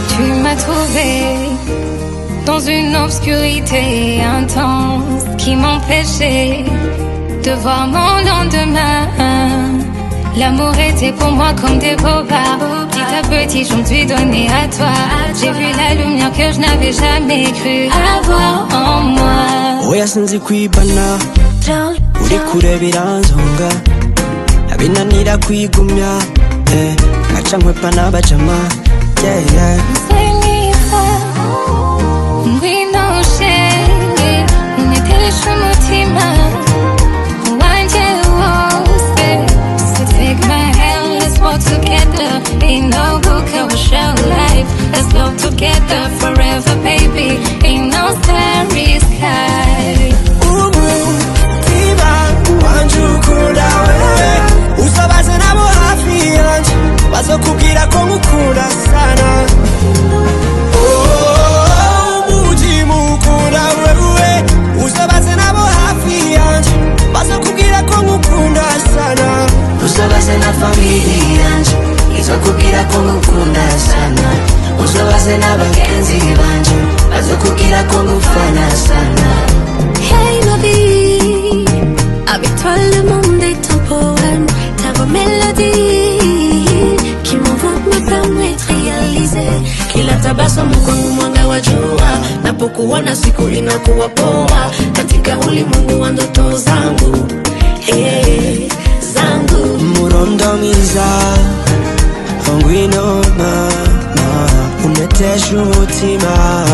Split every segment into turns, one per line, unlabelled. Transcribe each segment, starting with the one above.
Tu m'as trouvé dans une obscurité intense qui m'empêchait de voir mon lendemain. L'amour était pour moi comme des bobards. Petit à petit, je me suis donné à toi. J'ai vu la lumière que je n'avais jamais cru avoir en moi.
Oya sinzi kwibana uri kure biranzonga abinanira kwigumya ngaca nkwepa n'abajama
ngwino shenge unetesha umutima wanje wose. So take my hand, let's walk together. Ain't no book I will show life. Let's love together forever, baby. Ain't no starry sky.
umutima wanje ukunda wewe usobaze nabo hafi yanje bazokubwira ko ngukunda sana. Umutima ukunda wewe usobaze nabo hafi yanje bazokubwira ko ngukunda sana.
Usobaze na familia yanje izokubwira ko ngukunda sana. Usobaze n'abagenzi banje bazokubwira ko ngufana sana.
Hey ma vie, avec toi le monde est un poème. Ta voix mélodie qui m'envoie me permet de réaliser.
Kila tabasamu kwangu mwanga wa jua, napokuona siku inakuwa poa. Katika ulimwengu wa ndoto zangu, zangu.
Murondo mwiza ngwino mama unetesha umutima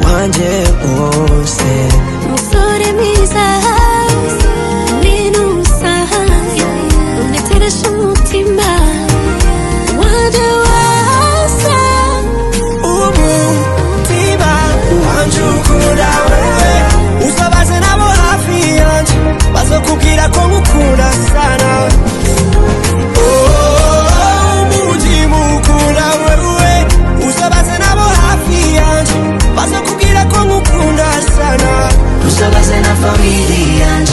wanje wose.
Musore mwiza ngwino unetesha umutima wanje wose.
Umutima wanje ukunda wewe usobaze nabo hafi yanje bazokubwira ko ngukunda sana. Umutima ukunda wewe usobaze nabo hafi yanje bazokubwira ko ngukunda sana.
Usobaze na familia yanje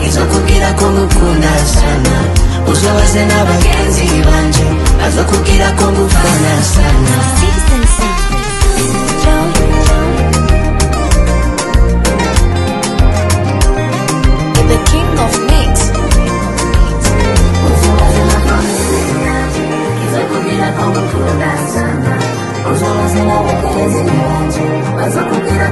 izokubwira ko ngukunda sana. Usobaze n'abagenzi banje bazokubwira ko ngufana sana.
The king of mix.
Usobaze na familia yanje izokubwira ko ngukunda sana. Usobaze n'abagenzi banje bazokubwira